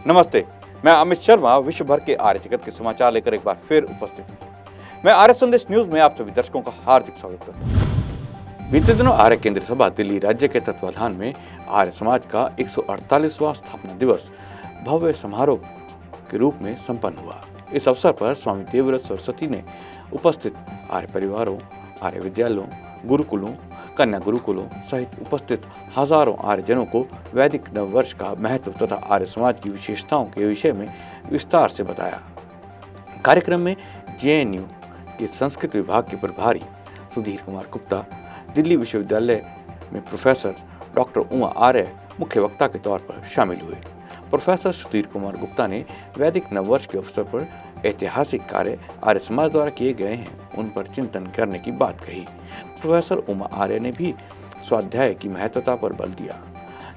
नमस्ते, मैं अमित शर्मा विश्व भर के आर्य जगत के समाचार लेकर एक बार फिर उपस्थित हूँ। मैं आर्य संदेश न्यूज में आप सभी दर्शकों का हार्दिक स्वागत करता हूँ। बीते दिनों आर्य केंद्रीय सभा दिल्ली राज्य के तत्वाधान में आर्य समाज का 148वां स्थापना दिवस भव्य समारोह के रूप में संपन्न हुआ। इस अवसर पर स्वामी देवव्रत सरस्वती ने उपस्थित आर्य परिवारों, आर्य विद्यालयों, गुरुकुलों, कन्या गुरुकुलों सहित उपस्थित हजारों आर्यजनों को वैदिक नववर्ष का महत्व तथा आर्य समाज की विशेषताओं के विषय में विस्तार से बताया। कार्यक्रम में जेएनयू के संस्कृत विभाग के प्रभारी सुधीर कुमार गुप्ता, दिल्ली विश्वविद्यालय में प्रोफेसर डॉक्टर उमा आर्य मुख्य वक्ता के तौर पर शामिल हुए। प्रोफेसर सुधीर कुमार गुप्ता ने वैदिक नववर्ष के अवसर पर ऐतिहासिक कार्य आर्य समाज द्वारा किए गए हैं उन पर चिंतन करने की बात कही। प्रोफेसर उमा आर्य ने भी स्वाध्याय की महत्वता पर बल दिया।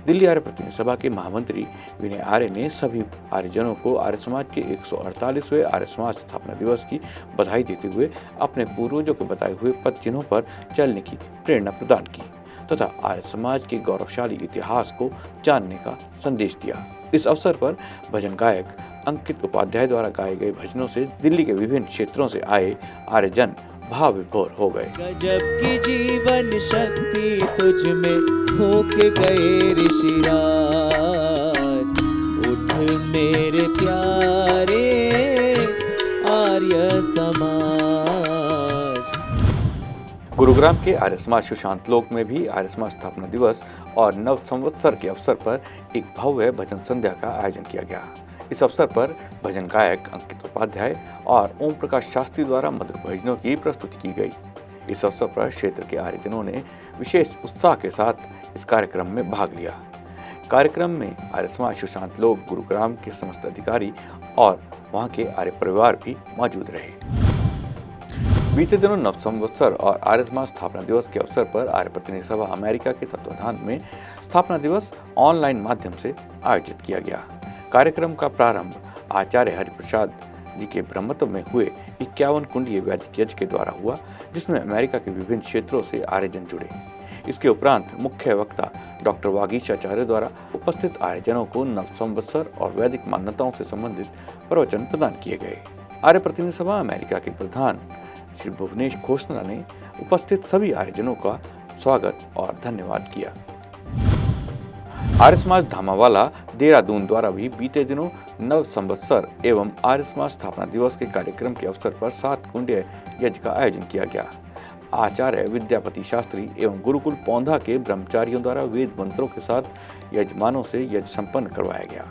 दिल्ली आर्य प्रतिनिधि सभा के महामंत्री विनय आर्य ने सभी आर्यजनों को आर्य समाज के 148वें आर्य समाज स्थापना दिवस की बधाई देते हुए अपने पूर्वजों के बताए हुए पद चिन्हों पर चलने की प्रेरणा प्रदान की तथा आर्य समाज के गौरवशाली इतिहास को जानने का संदेश दिया। इस अवसर पर भजन गायक अंकित उपाध्याय द्वारा गाए गए भजनों से दिल्ली के विभिन्न क्षेत्रों से आए आर्यजन भाव विभोर हो गए। गजब की जीवन शक्ति तुझ में होके गए ऋषिराज, उठ मेरे प्यारे आर्य समाज। गुरुग्राम के आर्य समाज सुशांत लोक में भी आर्य समाज स्थापना दिवस और नव संवत्सर के अवसर पर एक भव्य भजन संध्या का आयोजन किया गया। इस अवसर पर भजन गायक अंकित उपाध्याय और ओम प्रकाश शास्त्री द्वारा मधुर भजनों की प्रस्तुति की गई। इस अवसर पर क्षेत्र के आर्यजनों ने विशेष उत्साह के साथ इस कार्यक्रम में भाग लिया। कार्यक्रम में आर्य समाज सुशांत लोक गुरुग्राम के समस्त अधिकारी और वहां के आर्य परिवार भी मौजूद रहे। बीते दिनों नव संवत्सर और आर्य समाज स्थापना दिवस के अवसर पर आर्य प्रतिनिधि सभा अमेरिका के तत्वाधान में स्थापना दिवस ऑनलाइन माध्यम से आयोजित किया गया। कार्यक्रम का प्रारंभ आचार्य हरिप्रसाद जी के ब्रह्मत्व में हुए 51 कुंडीय वैदिक यज्ञ के द्वारा हुआ, जिसमें अमेरिका के विभिन्न क्षेत्रों से आर्यजन जुड़े। इसके उपरांत मुख्य वक्ता डॉक्टर वागीशाचार्य द्वारा उपस्थित आर्यजनों को नव संवत्सर और वैदिक मान्यताओं से संबंधित प्रवचन प्रदान किए गए। आर्य प्रतिनिधि सभा अमेरिका के प्रधान श्री भुवनेश खोसला ने उपस्थित सभी आर्यजनों का स्वागत और धन्यवाद किया। आर्य समाज धामावाला देहरादून द्वारा भी बीते दिनों नव संवत्सर एवं आर्य समाज स्थापना दिवस के कार्यक्रम के अवसर पर 7 कुंडीय यज्ञ का आयोजन किया गया। आचार्य विद्यापति शास्त्री एवं गुरुकुल पौंधा के ब्रह्मचारियों द्वारा वेद मंत्रों के साथ यजमानों से यज्ञ संपन्न करवाया गया।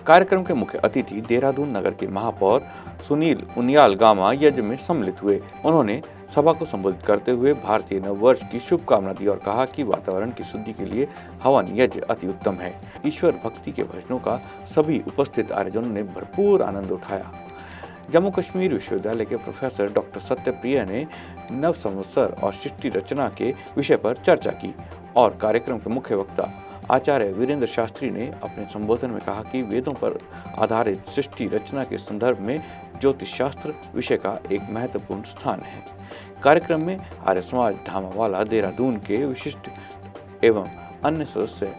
कार्यक्रम के मुख्य अतिथि देहरादून नगर के महापौर सुनील उनियाल गामा यज्ञ में सम्मिलित हुए। उन्होंने सभा को संबोधित करते हुए भारतीय नववर्ष की शुभकामना दी और कहा कि वातावरण की शुद्धि के लिए हवन यज्ञ अति उत्तम है। ईश्वर भक्ति के भजनों का सभी उपस्थित आर्यजनों ने भरपूर आनंद उठाया। जम्मू कश्मीर विश्वविद्यालय के प्रोफेसर डॉक्टर सत्यप्रिय ने नव संवत्सर और सृष्टि रचना के विषय पर चर्चा की और कार्यक्रम के मुख्य वक्ता आचार्य वीरेंद्र शास्त्री ने अपने संबोधन में कहा कि वेदों पर आधारित सृष्टि रचना के संदर्भ में ज्योतिष शास्त्र विषय का एक महत्वपूर्ण स्थान है। कार्यक्रम में आर्य समाज धामावाला देहरादून के विशिष्ट एवं अन्य सदस्य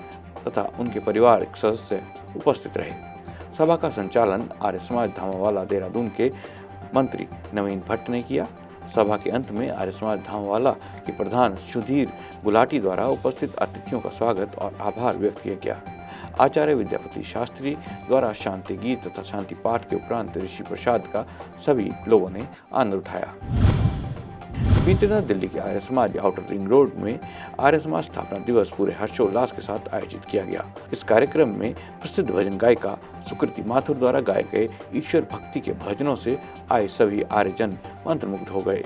तथा उनके परिवार सदस्य उपस्थित रहे। सभा का संचालन आर्य समाज धामावाला देहरादून के मंत्री नवीन भट्ट ने किया। सभा के अंत में आर्य समाज धामवाला के प्रधान सुधीर गुलाटी द्वारा उपस्थित अतिथियों का स्वागत और आभार व्यक्त किया गया। आचार्य विद्यापति शास्त्री द्वारा शांति गीत तथा शांति पाठ के उपरांत ऋषि प्रसाद का सभी लोगों ने आनंद उठाया। बीते दिन दिल्ली के Arya Samaj outer ring road में आर्य समाज स्थापना दिवस पूरे हर्षोल्लास के साथ आयोजित किया गया। इस कार्यक्रम में प्रसिद्ध भजन गायिका सुकृति माथुर द्वारा गाए गए ईश्वर भक्ति के भजनों से आए सभी आर्यजन मंत्रमुग्ध हो गए।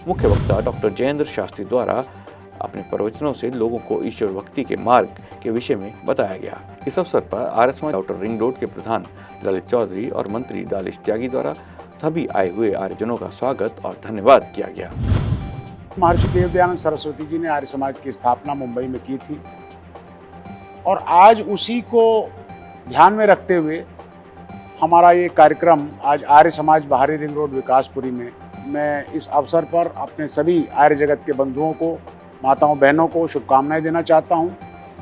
मुख्य वक्ता डॉक्टर जयेंद्र शास्त्री द्वारा अपने प्रवचनों से लोगों को ईश्वर भक्ति के मार्ग के विषय में बताया गया। इस अवसर पर Arya Samaj outer ring road के प्रधान ललित चौधरी और मंत्री दालिश त्यागी द्वारा सभी आए हुए आर्यजनों का स्वागत और धन्यवाद किया गया। महर्षि देवदयानंद सरस्वती जी ने आर्य समाज की स्थापना मुंबई में की थी और आज उसी को ध्यान में रखते हुए हमारा ये कार्यक्रम आज आर्य समाज बाहरी रिंग रोड विकासपुरी में, मैं इस अवसर पर अपने सभी आर्य जगत के बंधुओं को, माताओं बहनों को शुभकामनाएं देना चाहता हूं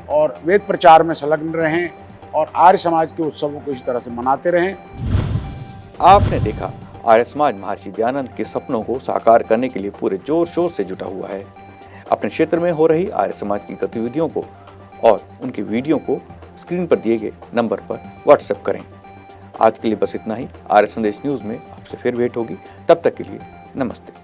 और वेद प्रचार में संलग्न रहें और आर्य समाज के उत्सवों को इस तरह से मनाते रहें। आपने देखा, आर्य समाज महर्षि दयानंद के सपनों को साकार करने के लिए पूरे जोर शोर से जुटा हुआ है। अपने क्षेत्र में हो रही आर्य समाज की गतिविधियों को और उनके वीडियो को स्क्रीन पर दिए गए नंबर पर व्हाट्सएप करें। आज के लिए बस इतना ही। आर्य संदेश न्यूज़ में आपसे फिर भेंट होगी। तब तक के लिए नमस्ते।